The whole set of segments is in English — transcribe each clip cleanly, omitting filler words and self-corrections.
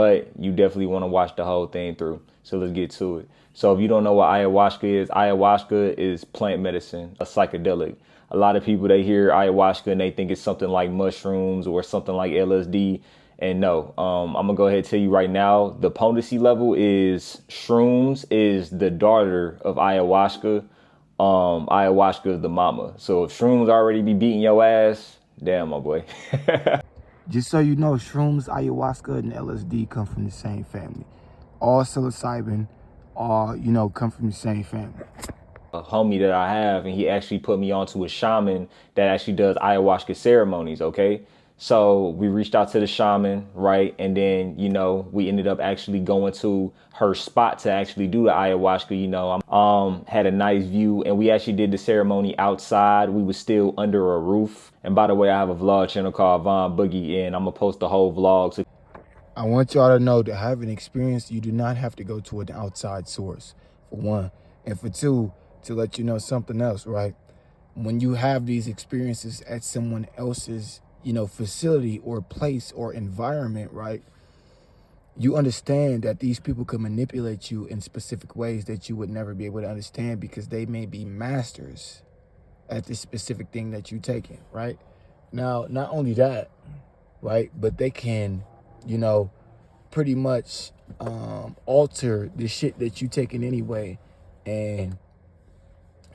but you definitely want to watch the whole thing through. So let's get to it. So if you don't know what ayahuasca is plant medicine, a psychedelic. A lot of people, they hear ayahuasca and they think it's something like mushrooms or something like LSD. And no, I'm gonna go ahead and tell you right now, the potency level is shrooms is the daughter of ayahuasca. Ayahuasca is the mama. So if shrooms already be beating your ass, damn my boy. Just so you know, shrooms, ayahuasca, and LSD come from the same family. All psilocybin, all, come from the same family. A homie that I have, and he actually put me onto a shaman that actually does ayahuasca ceremonies. Okay. So we reached out to the shaman, right? And then, we ended up actually going to her spot to actually do the ayahuasca. Had a nice view, and we actually did the ceremony outside. We was still under a roof. And by the way, I have a vlog channel called Von Boogie, and I'm gonna post the whole vlog. So I want y'all to know, to have an experience, you do not have to go to an outside source, for one. And for two, to let you know something else, right? When you have these experiences at someone else's, facility or place or environment, right? You understand that these people can manipulate you in specific ways that you would never be able to understand, because they may be masters at this specific thing that you're taking, right? Now, not only that, right, but they can, pretty much alter the shit that you taking anyway, and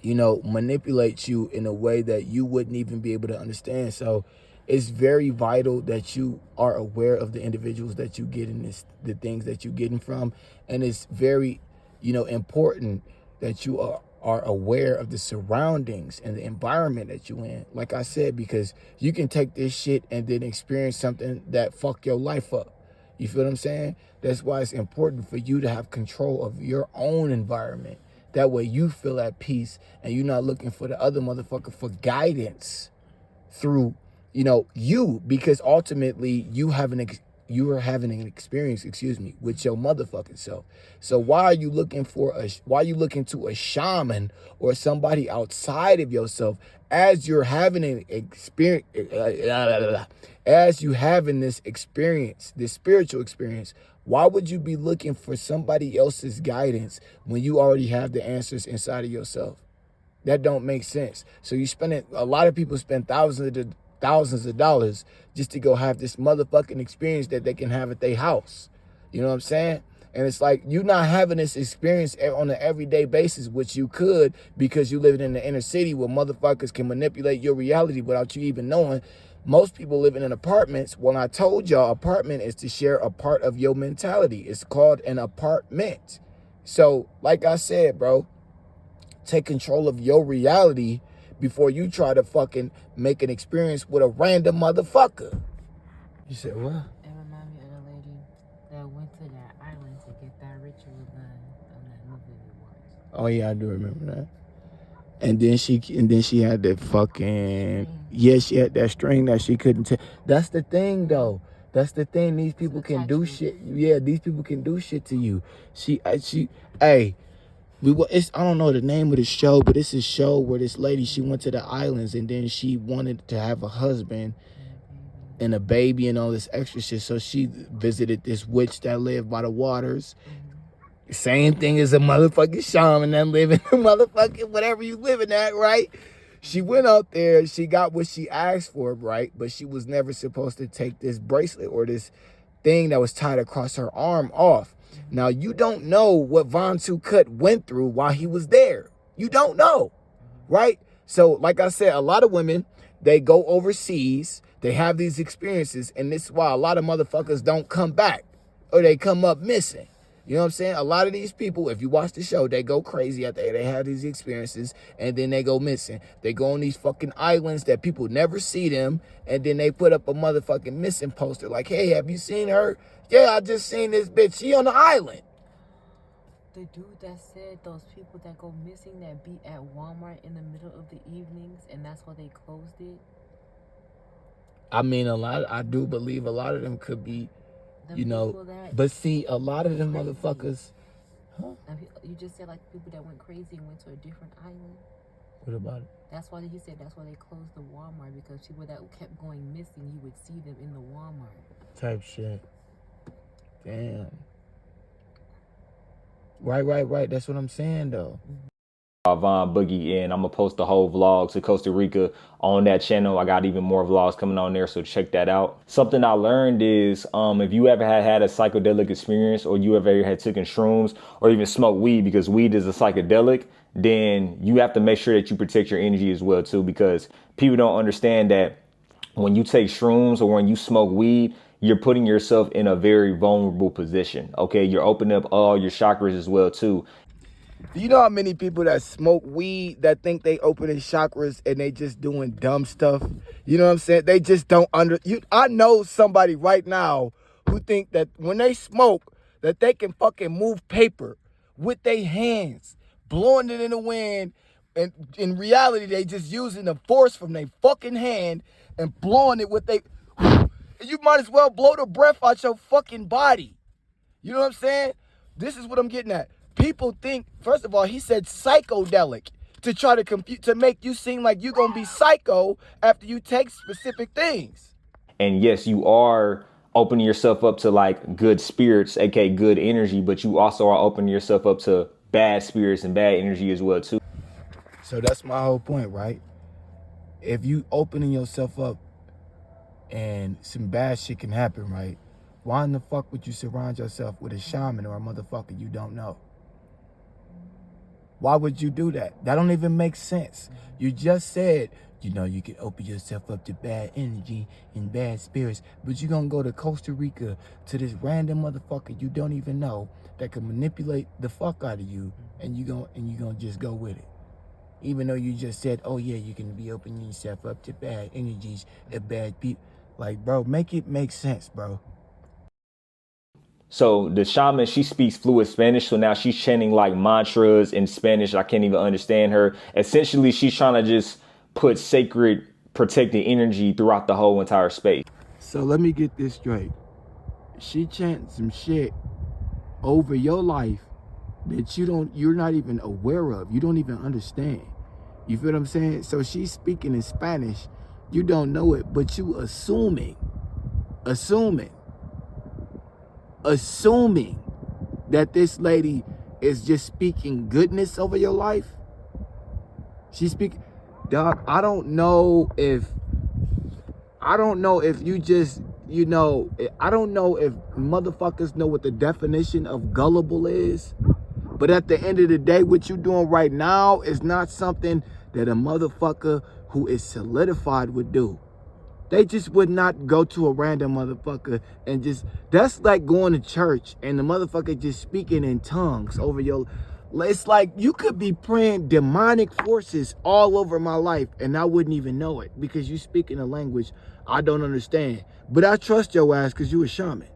manipulate you in a way that you wouldn't even be able to understand. So it's very vital that you are aware of the individuals that you get in this, the things that you're getting from. And it's very, important that you are aware of the surroundings and the environment that you're in. Like I said, because you can take this shit and then experience something that fuck your life up. You feel what I'm saying? That's why it's important for you to have control of your own environment. That way you feel at peace, and you're not looking for the other motherfucker for guidance through, you, because ultimately you are having an experience, with your motherfucking self. So why are you looking to a shaman or somebody outside of yourself as you're having an experience, as you having this experience, this spiritual experience? Why would you be looking for somebody else's guidance when you already have the answers inside of yourself? That don't make sense. So a lot of people spend thousands of dollars just to go have this motherfucking experience that they can have at their house. You know what I'm saying? And it's like, you're not having this experience on an everyday basis, which you could, because you living in the inner city where motherfuckers can manipulate your reality without you even knowing. Most people living in apartments. When I told y'all, apartment is to share a part of your mentality. It's called an apartment. So, like I said, bro, take control of your reality before you try to fucking make an experience with a random motherfucker. You said what? It reminded me of the lady that went to that island to get that ritual done on that movie we watched. Oh yeah, I do remember that. And then she had that fucking she had that string that she couldn't tell. That's the thing though. That's the thing. These people can do shit. Yeah, these people can do shit to you. Hey, I don't know the name of the show, but it's a show where this lady, she went to the islands, and then she wanted to have a husband and a baby and all this extra shit. So she visited this witch that lived by the waters. Same thing as a motherfucking shaman that live in the motherfucking whatever you living at, right? She went out there, she got what she asked for, right? But she was never supposed to take this bracelet or this thing that was tied across her arm off. Now, you don't know what Vontoocut went through while he was there. You don't know, right? So, like I said, a lot of women, they go overseas, they have these experiences, and this is why a lot of motherfuckers don't come back, or they come up missing. You know what I'm saying? A lot of these people, if you watch the show, they go crazy after they have these experiences, and then they go missing. They go on these fucking islands that people never see them, and then they put up a motherfucking missing poster like, hey, have you seen her? Yeah, I just seen this bitch. She on the island. The dude that said those people that go missing that be at Walmart in the middle of the evenings, and that's why they closed it. I mean, I do believe a lot of them could be, but see, a lot of them motherfuckers. Huh? You just said like people that went crazy and went to a different island. What about it? That's why he said that's why they closed the Walmart, because people that kept going missing, you would see them in the Walmart. Type shit. Damn. Right. That's what I'm saying, though. Von Boogie, and I'm gonna post the whole vlog to Costa Rica on that channel. I got even more vlogs coming on there, so check that out. Something I learned is if you ever had a psychedelic experience, or you ever had taken shrooms or even smoked weed, because weed is a psychedelic, then you have to make sure that you protect your energy as well too, because people don't understand that when you take shrooms or when you smoke weed, you're putting yourself in a very vulnerable position. Okay, you're opening up all your chakras as well too. Do you know how many people that smoke weed that think they opening chakras and they just doing dumb stuff? You know what I'm saying? They just don't I know somebody right now who think that when they smoke that they can fucking move paper with their hands, blowing it in the wind, and in reality they just using the force from their fucking hand and blowing it with they you might as well blow the breath out your fucking body. You know what I'm saying? This is what I'm getting at. People think, first of all, he said psychedelic to try to make you seem like you're going to be psycho after you take specific things. And yes, you are opening yourself up to like good spirits, aka good energy, but you also are opening yourself up to bad spirits and bad energy as well too. So that's my whole point, right? If you opening yourself up and some bad shit can happen, right? Why in the fuck would you surround yourself with a shaman or a motherfucker you don't know? Why would you do that? That don't even make sense. You just said, you know, you can open yourself up to bad energy and bad spirits, but you're gonna go to Costa Rica to this random motherfucker you don't even know that can manipulate the fuck out of you, and you gonna just go with it. Even though you just said, oh yeah, you can be opening yourself up to bad energies and bad people. Like, bro, make it make sense, bro. So the shaman, she speaks fluent Spanish. So now she's chanting like mantras in Spanish. I can't even understand her. Essentially, she's trying to just put sacred, protected energy throughout the whole entire space. So let me get this straight. She chanting some shit over your life that you're not even aware of. You don't even understand. You feel what I'm saying? So she's speaking in Spanish. You don't know it, but you assuming that this lady is just speaking goodness over your life. She speak, dog, I don't know if you just, you know, I don't know if motherfuckers know what the definition of gullible is. But at the end of the day, what you doing right now is not something that a motherfucker who is solidified would do. They just would not go to a random motherfucker and just, that's like going to church and the motherfucker just speaking in tongues over your, it's like you could be praying demonic forces all over my life and I wouldn't even know it because you speak in a language I don't understand. But I trust your ass because you a shaman.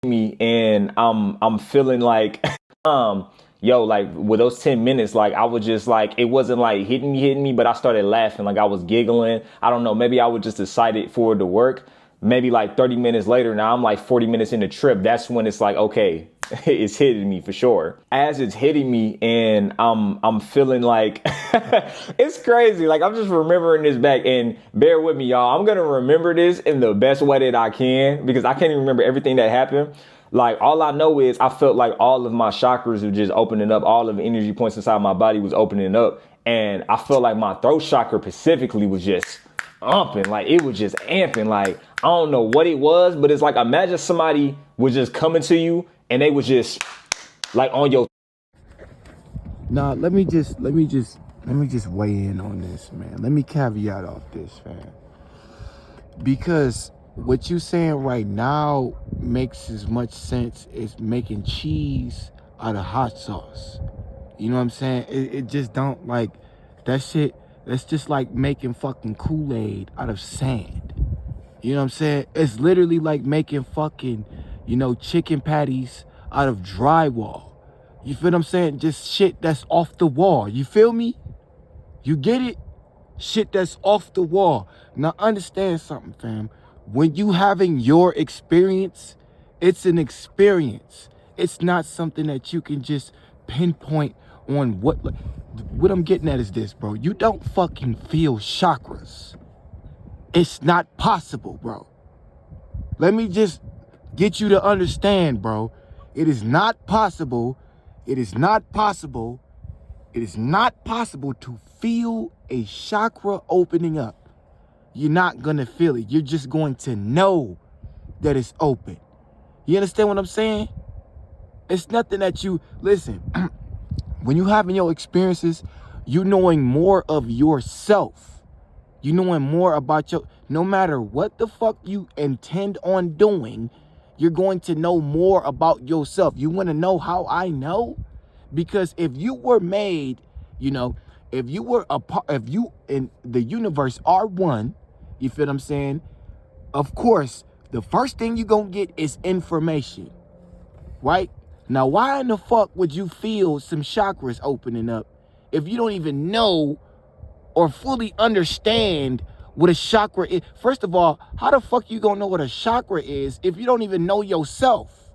Me and I'm feeling like yo, like with those 10 minutes, like I was just like, it wasn't like hitting me, but I started laughing, like I was giggling. I don't know, maybe I was just excited for it to work. Maybe like 30 minutes later, now I'm like 40 minutes in the trip. That's when it's like, okay, it's hitting me for sure. As it's hitting me and I'm feeling like it's crazy. Like I'm just remembering this back, and bear with me, y'all. I'm going to remember this in the best way that I can because I can't even remember everything that happened. Like all I know is I felt like all of my chakras were just opening up. All of the energy points inside my body was opening up. And I felt like my throat chakra specifically was just umping. Like it was just amping. Like I don't know what it was, but it's like imagine somebody was just coming to you and they was just like on your. Nah, let me just weigh in on this, man. Let me caveat off this, man. Because what you saying right now makes as much sense as making cheese out of hot sauce. You know what I'm saying? It just don't, like, that shit, that's just like making fucking Kool-Aid out of sand. You know what I'm saying? It's literally like making fucking, you know, chicken patties out of drywall. You feel what I'm saying? Just shit that's off the wall. You feel me? You get it? Shit that's off the wall. Now understand something, fam. When you having your experience, it's an experience. It's not something that you can just pinpoint on what I'm getting at is this, bro. You don't fucking feel chakras. It's not possible, bro. Let me just get you to understand, bro. It is not possible. It is not possible. It is not possible to feel a chakra opening up. You're not gonna feel it. You're just going to know that it's open. You understand what I'm saying? It's nothing that you, listen, when you having your experiences, you knowing more of yourself. You knowing more about no matter what the fuck you intend on doing, you're going to know more about yourself. You want to know how I know? Because if you were made, if you were a part, if you in the universe are one, you feel what I'm saying? Of course, the first thing you're going to get is information, right? Now, why in the fuck would you feel some chakras opening up if you don't even know or fully understand what a chakra is? First of all, how the fuck you gonna know what a chakra is if you don't even know yourself?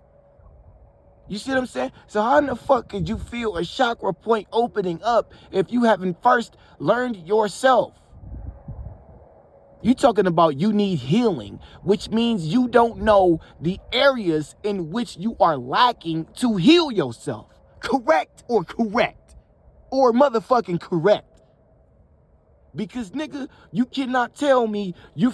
You see what I'm saying? So how in the fuck could you feel a chakra point opening up if you haven't first learned yourself? You talking about you need healing, which means you don't know the areas in which you are lacking to heal yourself. Correct or correct? Or motherfucking correct? Because nigga, you cannot tell me you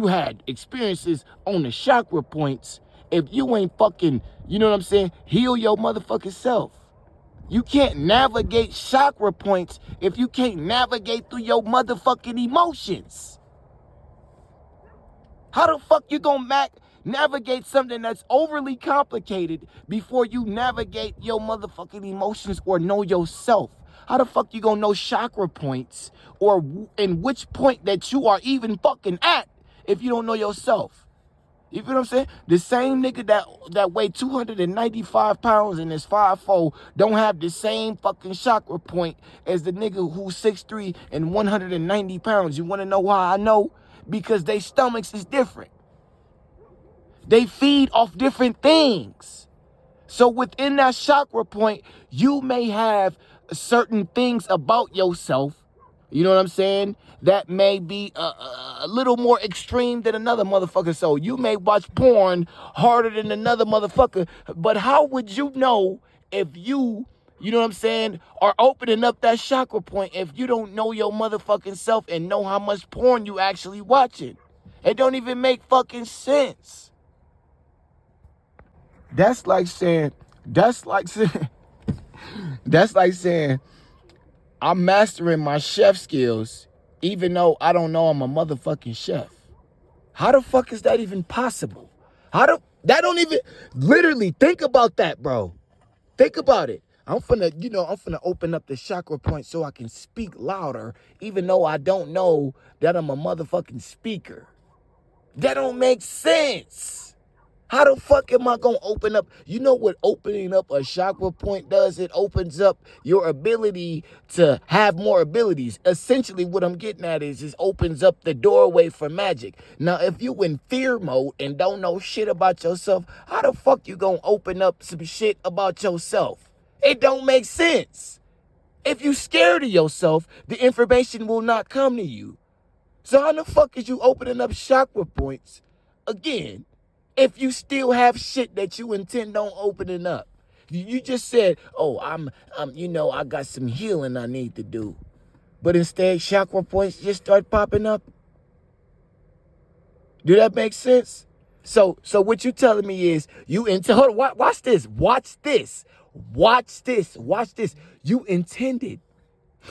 had experiences on the chakra points if you ain't fucking, you know what I'm saying, heal your motherfucking self. You can't navigate chakra points if you can't navigate through your motherfucking emotions. How the fuck you gonna navigate something that's overly complicated before you navigate your motherfucking emotions or know yourself? How the fuck you gonna know chakra points or in which point that you are even fucking at if you don't know yourself? You feel what I'm saying? The same nigga that weigh 295 pounds and is 5'4" don't have the same fucking chakra point as the nigga who's 6'3" and 190 pounds. You wanna know why I know? Because their stomachs is different. They feed off different things. So within that chakra point, you may have certain things about yourself, you know what I'm saying, that may be a little more extreme than another motherfucker. So you may watch porn harder than another motherfucker, but how would you know if you know what I'm saying, are opening up that chakra point if you don't know your motherfucking self and know how much porn you actually watching? It don't even make fucking sense. That's like saying I'm mastering my chef skills even though I don't know I'm a motherfucking chef. How the fuck is that even possible? That don't even, literally think about that, bro. Think about it. I'm finna open up the chakra point so I can speak louder, even though I don't know that I'm a motherfucking speaker. That don't make sense. How the fuck am I gonna open up? You know what opening up a chakra point does? It opens up your ability to have more abilities. Essentially, what I'm getting at is it opens up the doorway for magic. Now, if you in fear mode and don't know shit about yourself, how the fuck you gonna open up some shit about yourself? It don't make sense. If you scared of yourself, the information will not come to you. So how the fuck is you opening up chakra points again if you still have shit that you intend on opening up? You just said, oh, I got some healing I need to do. But instead, chakra points just start popping up. Do that make sense? So what you telling me is hold on, watch this. You intended,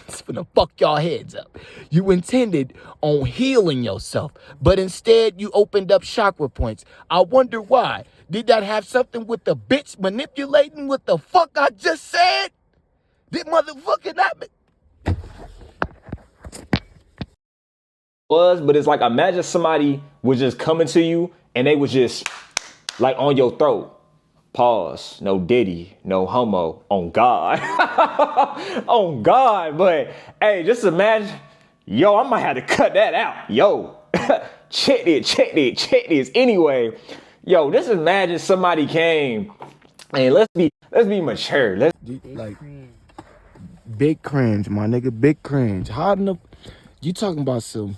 it's gonna fuck y'all heads up. You intended on healing yourself, but instead you opened up chakra points. I wonder why. Did that have something with the bitch manipulating what the fuck I just said? Did motherfucking that? But it's like, imagine somebody was just coming to you and they was just like on your throat. Pause. No Diddy, no homo. On God. On God. But hey, just imagine, yo, I might have to cut that out. Yo, check this. Anyway, yo, just imagine somebody came and let's be mature. Like, big cringe, my nigga, big cringe. How in the, You talking about some...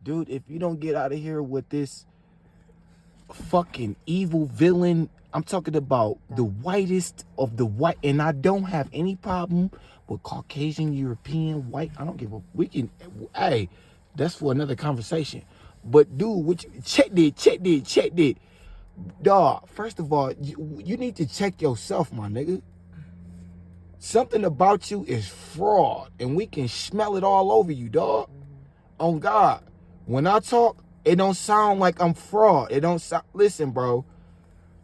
Dude, if you don't get out of here with this fucking evil villain, I'm talking about the whitest of the white, and I don't have any problem with Caucasian, European, white. I don't give a... We can... Hey, that's for another conversation. But dude, check this. Dog, first of all, you need to check yourself, my nigga. Something about you is fraud, and we can smell it all over you, dog. On God, when I talk, it don't sound like I'm fraud. It don't sound... Listen, bro.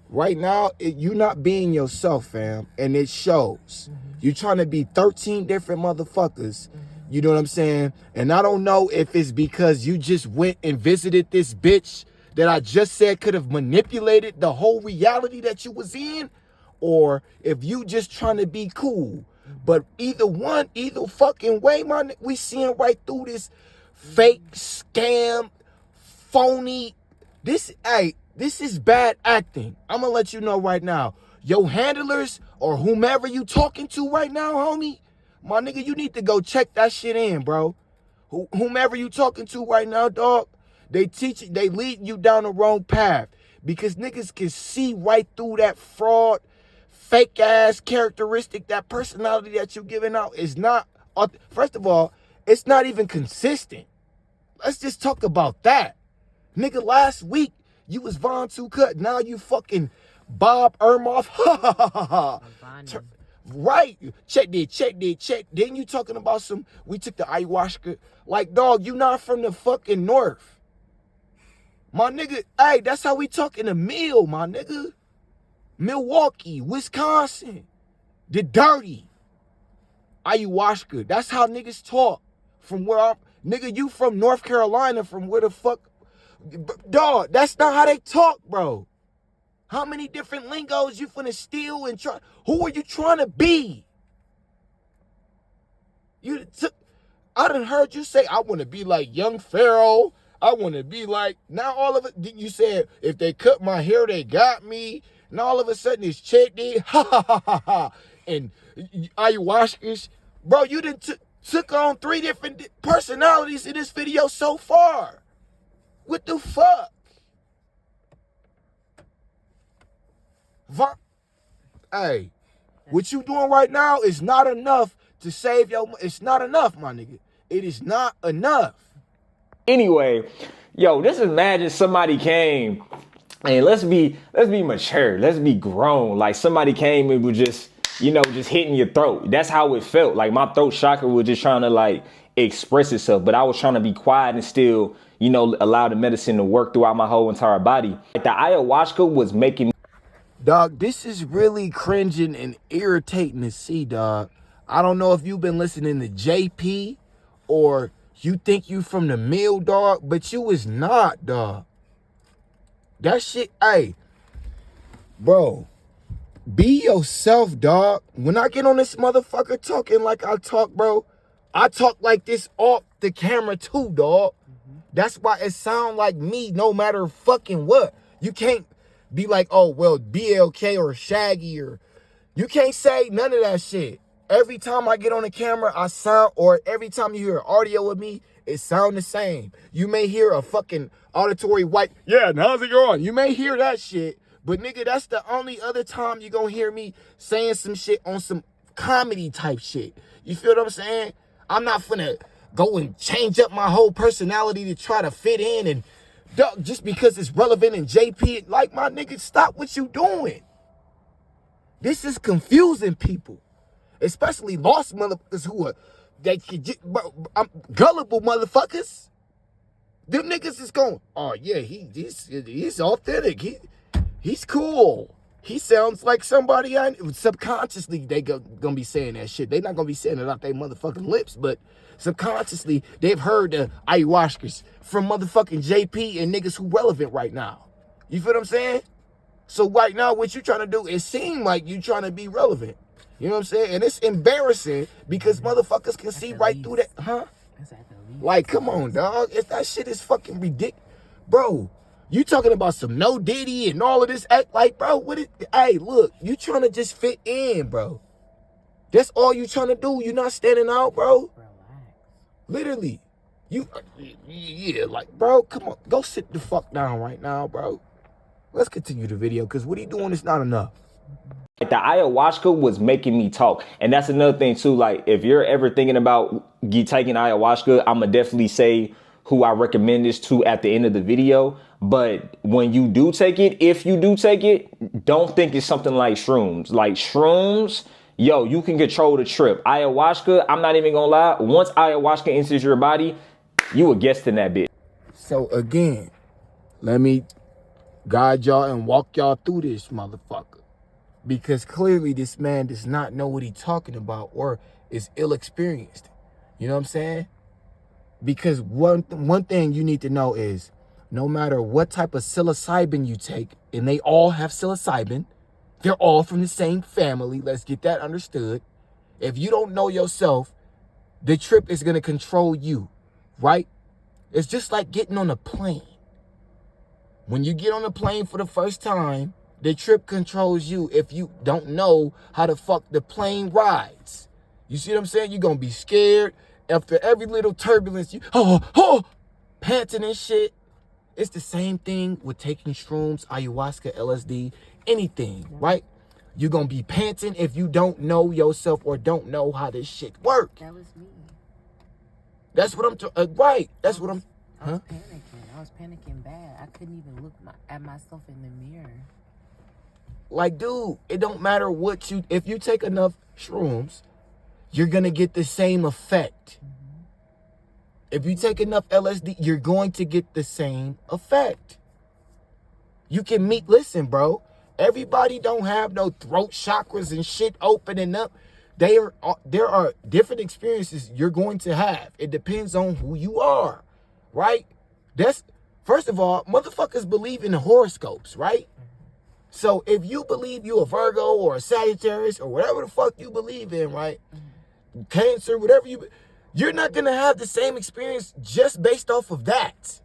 Right now, you not being yourself, fam, and it shows. You're trying to be 13 different motherfuckers. You know what I'm saying? And I don't know if it's because you just went and visited this bitch that I just said could have manipulated the whole reality that you was in, or if you just trying to be cool. But either fucking way, we seeing right through this fake scam, phony. This is bad acting. I'm gonna let you know right now. Your handlers or whomever you talking to right now, homie, my nigga, you need to go check that shit in, bro. Whomever you talking to right now, dog, they lead you down the wrong path, because niggas can see right through that fraud, fake ass characteristic, that personality that you giving out is not, first of all, it's not even consistent. Let's just talk about that. Nigga, last week, you was Vontoocut. Now you fucking Bob Ermoff. Right. Check. Then you talking about we took the ayahuasca. Like, dog, you not from the fucking north. My nigga, hey, that's how we talk in the mill, my nigga. Milwaukee, Wisconsin. The dirty. Ayahuasca. That's how niggas talk. From where I'm... Nigga, you from North Carolina, from where the fuck... Dog, that's not how they talk, bro. How many different lingos you finna steal and try? Who are you trying to be? I done heard you say, I want to be like young Pharaoh. I want to be like... Now all of it, you said, if they cut my hair, they got me. And all of a sudden it's Chetty, and ayahuascas. Bro, you done took on 3 different personalities in this video so far. What the fuck? Hey, what you doing right now is not enough to save your... It's not enough, my nigga. It is not enough. Anyway, yo, just imagine somebody came and let's be mature. Let's be grown. Like somebody came and was just, just hitting your throat. That's how it felt. Like my throat chakra was just trying to like express itself, but I was trying to be quiet and still, allow the medicine to work throughout my whole entire body. Like the ayahuasca was making me... Dog, this is really cringing and irritating to see, dog. I don't know if you've been listening to JP or you think you from the mill, dog, but you is not, dog. That shit, hey, bro, be yourself, dog. When I get on this motherfucker talking like I talk, bro, I talk like this off the camera too, dog. That's why it sound like me no matter fucking what. You can't be like, oh, well, BLK or Shaggy, or... You can't say none of that shit. Every time I get on the camera, I sound... Or every time you hear audio with me, it sound the same. You may hear a fucking auditory white... Yeah, and how's it going? You may hear that shit. But, nigga, that's the only other time you gonna hear me saying some shit on some comedy type shit. You feel what I'm saying? I'm not finna go and change up my whole personality to try to fit in, and just because it's relevant in JP, like, my nigga, stop what you doing. This is confusing people, especially lost motherfuckers who are gullible motherfuckers. Them niggas is going, oh yeah, he's authentic. He's cool. He sounds like somebody subconsciously they gonna be saying that shit. They not gonna be saying it out their motherfucking lips, but subconsciously they've heard the ayahuascas from motherfucking JP and niggas who relevant right now. You feel what I'm saying? So right now, what you trying to do, it seem like you trying to be relevant. You know what I'm saying? And it's embarrassing because motherfuckers can see right through that, huh? Like, come on, dog. If that shit is fucking ridiculous, bro. You talking about some no Diddy and all of this act like, bro, hey, look, you trying to just fit in, bro. That's all you trying to do. You not standing out, bro. Literally. Yeah, like, bro, come on. Go sit the fuck down right now, bro. Let's continue the video, because what he doing is not enough. Like the ayahuasca was making me talk. And that's another thing too. Like if you're ever thinking about taking ayahuasca, I'ma definitely say who I recommend this to at the end of the video. But when you do take it, if you do take it, don't think it's something like shrooms. Like shrooms, yo, you can control the trip. Ayahuasca, I'm not even gonna lie. Once ayahuasca enters your body, you a guest in that bitch. So again, let me guide y'all and walk y'all through this motherfucker. Because clearly this man does not know what he's talking about or is ill-experienced. You know what I'm saying? Because one thing you need to know is no matter what type of psilocybin you take, and they all have psilocybin, they're all from the same family. Let's get that understood. If you don't know yourself, the trip is going to control you, right? It's just like getting on a plane. When you get on a plane for the first time, the trip controls you if you don't know how the fuck the plane rides. You see what I'm saying? You're going to be scared. After every little turbulence, you panting and shit. It's the same thing with taking shrooms, ayahuasca, LSD, anything, right? You're going to be panting if you don't know yourself or don't know how this shit works. That was me. That's what I'm right. That's what I'm... I was panicking. I was panicking bad. I couldn't even look at myself in the mirror. Like, dude, it don't matter what you... If you take enough shrooms, you're going to get the same effect. If you take enough LSD, you're going to get the same effect. You can meet... Listen, bro. Everybody don't have no throat chakras and shit opening up. There are different experiences you're going to have. It depends on who you are, right? That's... First of all, motherfuckers believe in the horoscopes, right? So if you believe you a Virgo or a Sagittarius or whatever the fuck you believe in, right? Cancer, whatever you're not going to have the same experience just based off of that.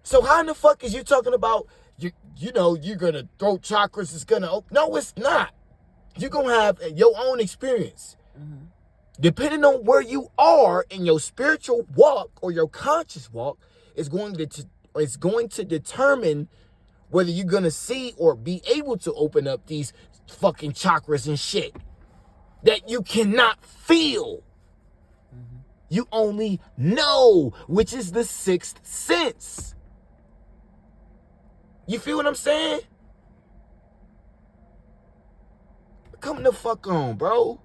So how in the fuck is you talking about, you know, you're going to throat chakras is going to open? No, it's not. You're going to have your own experience. Depending on where you are in your spiritual walk or your conscious walk, is going to determine whether you're going to see or be able to open up these fucking chakras and shit that you cannot feel. You only know, which is the sixth sense. You feel what I'm saying? Come the fuck on, bro.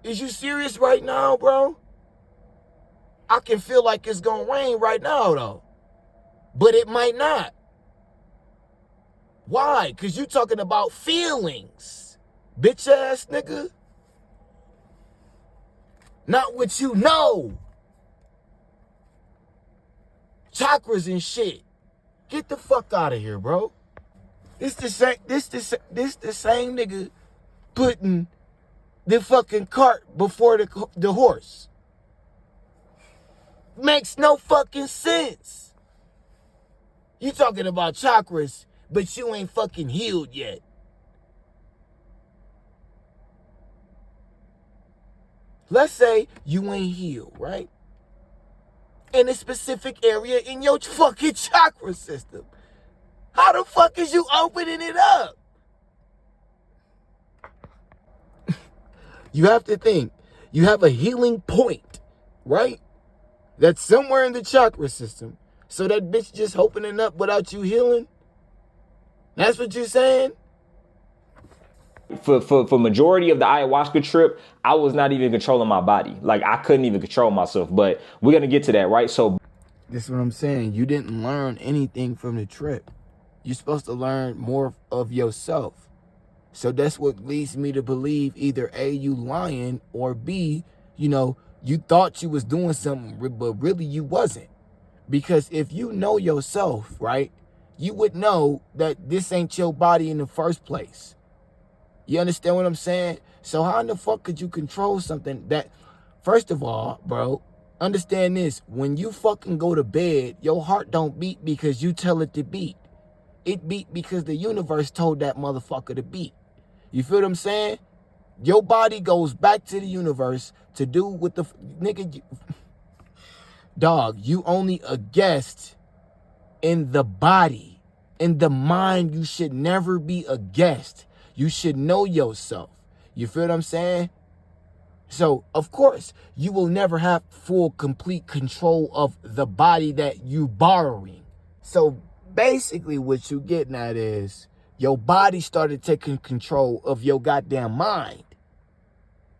Is you serious right now, bro? I can feel like it's gonna rain right now, though. But it might not. Why? Because you talking about feelings, bitch ass nigga. Not what you know. Chakras and shit. Get the fuck out of here, bro. This the same nigga putting the fucking cart before the horse. Makes no fucking sense. You talking about chakras, but you ain't fucking healed yet. Let's say you ain't healed, right? In a specific area in your fucking chakra system. How the fuck is you opening it up? You have to think. You have a healing point, right? That's somewhere in the chakra system. So that bitch just opening up without you healing? That's what you're saying? For majority of the ayahuasca trip, I was not even controlling my body. Like I couldn't even control myself. But we're gonna get to that, right? So this is what I'm saying. You didn't learn anything from the trip. You're supposed to learn more of yourself. So that's what leads me to believe either A, you lying, or B, you know, you thought you was doing something, but really you wasn't. Because if you know yourself, right, you would know that this ain't your body in the first place. You understand what I'm saying? So how in the fuck could you control something that, first of all, bro, understand this. When you fucking go to bed, your heart don't beat because you tell it to beat. It beat because the universe told that motherfucker to beat. You feel what I'm saying? Your body goes back to the universe to do what the nigga. Dog, you only a guest in the body. In the mind, you should never be a guest. You should know yourself. You feel what I'm saying? So, of course, you will never have full, complete control of the body that you borrowing. So, basically, what you getting at is your body started taking control of your goddamn mind.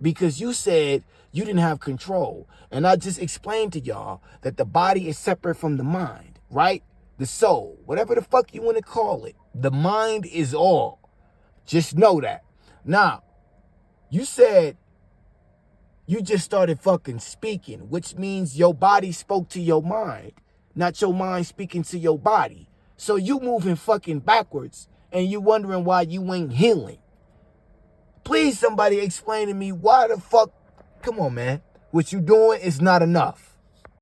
Because you said you didn't have control. And I just explained to y'all that the body is separate from the mind, right? The soul, whatever the fuck you want to call it. The mind is all. Just know that. Now, you said you just started fucking speaking, which means your body spoke to your mind, not your mind speaking to your body. So you moving fucking backwards and you wondering why you ain't healing. Please, somebody explain to me why the fuck. Come on, man. What you doing is not enough.